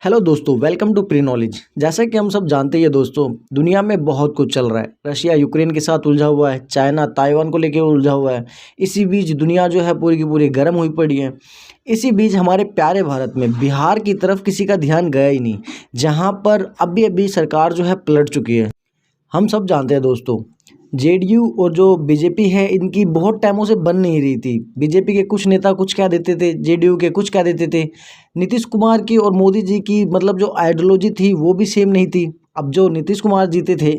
Hello दोस्तों, welcome to pre knowledge. जैसा कि हम सब जानते हैं दोस्तों, दुनिया में बहुत कुछ चल रहा है। रशिया यूक्रेन के साथ उलझा हुआ है, चाइना ताइवान को लेकर उलझा हुआ है। इसी बीच दुनिया जो है पूरी की पूरी गर्म हुई पड़ी है। इसी बीच हमारे प्यारे भारत में बिहार की तरफ किसी का ध्यान गया ही नहीं, जहां पर अभी अभी सरकार जो है पलट चुकी है। हम सब जानते हैं दोस्तों, जेडीयू और जो बीजेपी है इनकी बहुत टाइमों से बन नहीं रही थी। बीजेपी के कुछ नेता कुछ कह देते थे, जेडीयू के कुछ कह देते थे। नीतीश कुमार की और मोदी जी की मतलब जो आइडियोलॉजी थी वो भी सेम नहीं थी। अब जो नीतीश कुमार जीते थे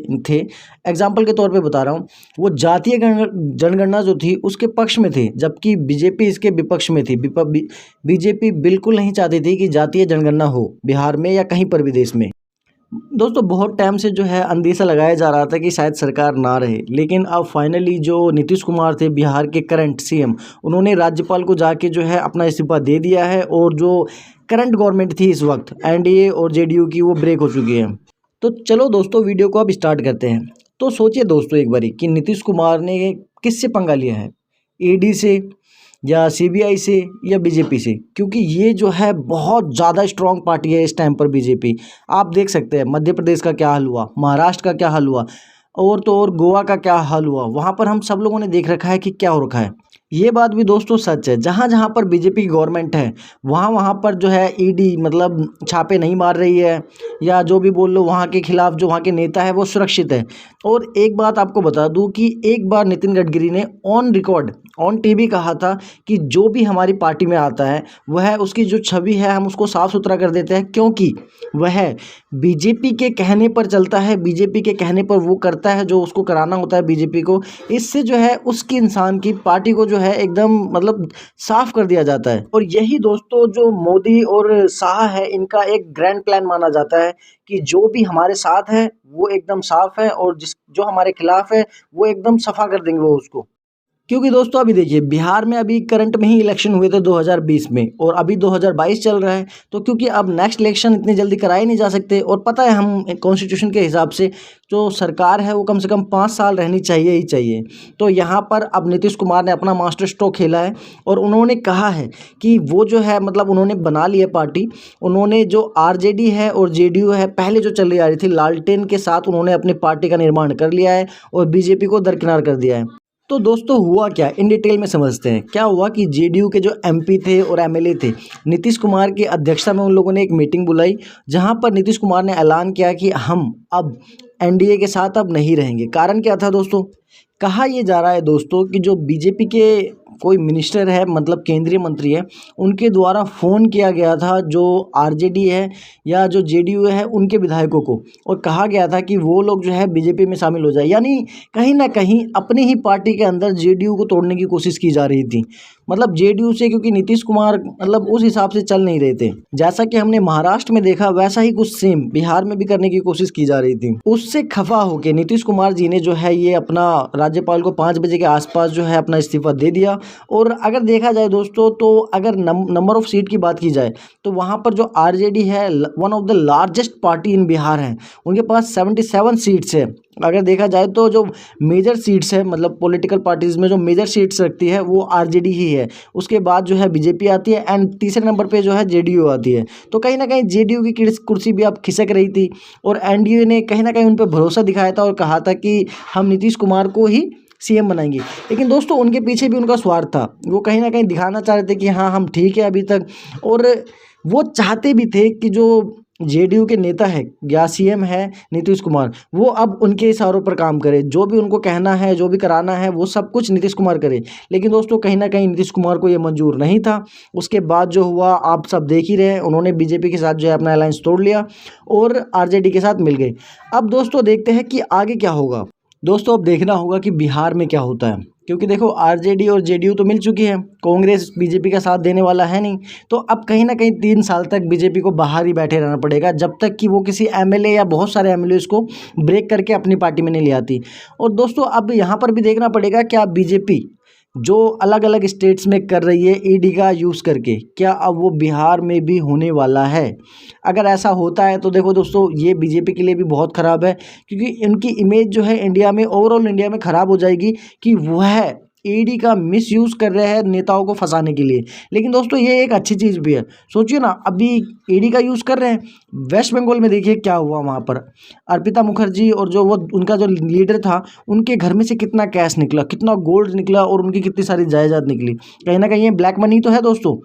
एग्जाम्पल के तौर पे बता रहा हूँ, वो जातीय जनगणना जो थी उसके पक्ष में थे, जबकि बीजेपी इसके विपक्ष में थी। बीजेपी बिल्कुल नहीं चाहती थी कि जातीय जनगणना हो बिहार में या कहीं पर भी देश में। दोस्तों बहुत टाइम से जो है अंदेशा लगाया जा रहा था कि शायद सरकार ना रहे, लेकिन अब फाइनली जो नीतीश कुमार थे बिहार के करंट सीएम, उन्होंने राज्यपाल को जाके जो है अपना इस्तीफा दे दिया है। और जो करंट गवर्नमेंट थी इस वक्त एनडीए और जेडीयू की, वो ब्रेक हो चुकी है। तो चलो दोस्तों वीडियो को अब स्टार्ट करते हैं। तो सोचिए दोस्तों एक बारी कि नीतीश कुमार ने किससे पंगा लिया है, ईडी से या सीबीआई से या बीजेपी से, क्योंकि ये जो है बहुत ज़्यादा स्ट्रांग पार्टी है इस टाइम पर बीजेपी। आप देख सकते हैं मध्य प्रदेश का क्या हाल हुआ, महाराष्ट्र का क्या हाल हुआ, और तो और गोवा का क्या हाल हुआ। वहाँ पर हम सब लोगों ने देख रखा है कि क्या हो रखा है। ये बात भी दोस्तों सच है, जहाँ जहाँ पर बीजेपी की गवर्नमेंट है वहाँ वहाँ पर जो है ईडी मतलब छापे नहीं मार रही है, या जो भी बोल लो वहाँ के खिलाफ जो वहाँ के नेता है वो सुरक्षित है। और एक बात आपको बता दूं कि एक बार नितिन गडकरी ने ऑन रिकॉर्ड ऑन टीवी कहा था कि जो भी हमारी पार्टी में आता है वह उसकी जो छवि है हम उसको साफ सुथरा कर देते हैं, क्योंकि वह बीजेपी के कहने पर चलता है, बीजेपी के कहने पर वो करता है जो उसको कराना होता है बीजेपी को। इससे जो है उसकी इंसान की पार्टी को जो है एकदम मतलब साफ कर दिया जाता है। और यही दोस्तों जो मोदी और शाह है इनका एक ग्रैंड प्लान माना जाता है कि जो भी हमारे साथ है वो एकदम साफ है, और जिस जो हमारे खिलाफ है वो एकदम सफा कर देंगे वो उसको। क्योंकि दोस्तों अभी देखिए बिहार में अभी करंट में ही इलेक्शन हुए थे 2020 में, और अभी 2022 चल रहा है। तो क्योंकि अब नेक्स्ट इलेक्शन इतनी जल्दी कराए नहीं जा सकते, और पता है हम कॉन्स्टिट्यूशन के हिसाब से जो सरकार है वो कम से कम 5 साल रहनी चाहिए ही चाहिए। तो यहाँ पर अब नीतीश कुमार ने अपना मास्टर स्ट्रोक खेला है, और उन्होंने कहा है कि वो जो है मतलब उन्होंने बना ली है पार्टी। उन्होंने जो आरजेडी है और जेडीयू है पहले जो चली आ रही थी लालटेन के साथ, उन्होंने अपनी पार्टी का निर्माण कर लिया है और बीजेपी को दरकिनार कर दिया है। तो दोस्तों हुआ क्या इन डिटेल में समझते हैं। क्या हुआ कि जेडीयू के जो एमपी थे और एमएलए थे, नीतीश कुमार की अध्यक्षता में उन लोगों ने एक मीटिंग बुलाई, जहां पर नीतीश कुमार ने ऐलान किया कि हम अब एनडीए के साथ अब नहीं रहेंगे। कारण क्या था दोस्तों, कहा यह जा रहा है दोस्तों कि जो बीजेपी के कोई मिनिस्टर है मतलब केंद्रीय मंत्री है, उनके द्वारा फ़ोन किया गया था जो आरजेडी है या जो जेडीयू है उनके विधायकों को, और कहा गया था कि वो लोग जो है बीजेपी में शामिल हो जाए। यानी कहीं ना कहीं अपनी ही पार्टी के अंदर जेडीयू को तोड़ने की कोशिश की जा रही थी। मतलब जेडीयू से, क्योंकि नीतीश कुमार मतलब उस हिसाब से चल नहीं रहे थे। जैसा कि हमने महाराष्ट्र में देखा वैसा ही कुछ सेम बिहार में भी करने की कोशिश की जा रही थी। उससे खफा होकर नीतीश कुमार जी ने जो है ये अपना राज्यपाल को 5 बजे के आसपास जो है अपना इस्तीफा दे दिया। और अगर देखा जाए दोस्तों, तो अगर नंबर ऑफ सीट की बात की जाए तो वहाँ पर जो आरजेडी है one of the largest party इन बिहार है, उनके पास 77 सीट्स है। अगर देखा जाए तो जो मेजर सीट्स है मतलब पॉलिटिकल पार्टीज़ में जो मेजर सीट्स रखती है वो आरजेडी ही है। उसके बाद जो है बीजेपी आती है, एंड तीसरे नंबर पे जो है जेडीयू आती है। तो कहीं ना कहीं जेडीयू की कुर्सी भी अब खिसक रही थी, और एनडीए ने कहीं ना कहीं उन पर भरोसा दिखाया था और कहा था कि हम नीतीश कुमार को ही सीएम बनाएंगे। लेकिन दोस्तों उनके पीछे भी उनका स्वार्थ था, वो कहीं ना कहीं दिखाना चाह रहे थे कि हाँ हम ठीक है अभी तक। और वो चाहते भी थे कि जो जेडीयू के नेता है या सीएम है नीतीश कुमार, वो अब उनके इशारों पर काम करे, जो भी उनको कहना है जो भी कराना है वो सब कुछ नीतीश कुमार करे। लेकिन दोस्तों कहीं ना कहीं नीतीश कुमार को ये मंजूर नहीं था। उसके बाद जो हुआ आप सब देख ही रहे हैं, उन्होंने बीजेपी के साथ जो है अपना अलायंस तोड़ लिया और आरजेडी के साथ मिल गए। अब दोस्तों देखते हैं कि आगे क्या होगा। दोस्तों अब देखना होगा कि बिहार में क्या होता है, क्योंकि देखो आरजेडी और जेडीयू तो मिल चुकी है, कांग्रेस बीजेपी का साथ देने वाला है नहीं। तो अब कहीं ना कहीं 3 साल तक बीजेपी को बाहर ही बैठे रहना पड़ेगा, जब तक कि वो किसी एमएलए या बहुत सारे एमएलए को ब्रेक करके अपनी पार्टी में नहीं ले आती। और दोस्तों अब यहाँ पर भी देखना पड़ेगा क्या बीजेपी जो अलग अलग स्टेट्स में कर रही है ईडी का यूज़ करके, क्या अब वो बिहार में भी होने वाला है। अगर ऐसा होता है तो देखो दोस्तों ये बीजेपी के लिए भी बहुत ख़राब है, क्योंकि इनकी इमेज जो है इंडिया में, ओवरऑल इंडिया में ख़राब हो जाएगी कि वह ईडी का मिसयूज कर रहे हैं नेताओं को फंसाने के लिए। लेकिन दोस्तों ये एक अच्छी चीज़ भी है। सोचिए ना, अभी ईडी का यूज़ कर रहे हैं, वेस्ट बंगाल में देखिए क्या हुआ वहाँ पर। अर्पिता मुखर्जी और जो वो उनका जो लीडर था, उनके घर में से कितना कैश निकला, कितना गोल्ड निकला और उनकी कितनी सारी जायदाद निकली। कहीं ना कहीं ये ब्लैक मनी तो है दोस्तों।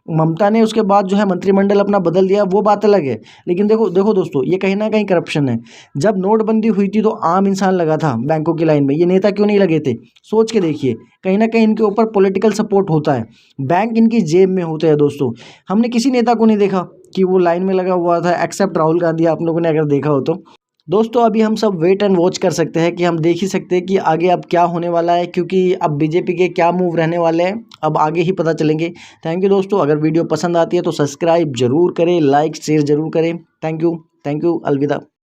ममता ने उसके बाद जो है मंत्रिमंडल अपना बदल दिया, वो बात अलग है। लेकिन देखो देखो दोस्तों, ये कहीं ना कहीं करप्शन है। जब नोटबंदी हुई थी तो आम इंसान लगा था बैंकों की लाइन में, ये नेता क्यों नहीं लगे थे? सोच के देखिए, कहीं ना कहीं इनके ऊपर पॉलिटिकल सपोर्ट होता है, बैंक इनकी जेब में होते हैं दोस्तों। हमने किसी नेता को नहीं देखा कि वो लाइन में लगा हुआ था, एक्सेप्ट राहुल गांधी, आप लोगों ने अगर देखा हो तो। दोस्तों अभी हम सब वेट एंड वॉच कर सकते हैं कि हम देख ही सकते हैं कि आगे अब क्या होने वाला है, क्योंकि अब बीजेपी के क्या मूव रहने वाले हैं अब आगे ही पता चलेंगे। थैंक यू दोस्तों, अगर वीडियो पसंद आती है तो सब्सक्राइब जरूर करें, लाइक शेयर जरूर करें। थैंक यू, अलविदा।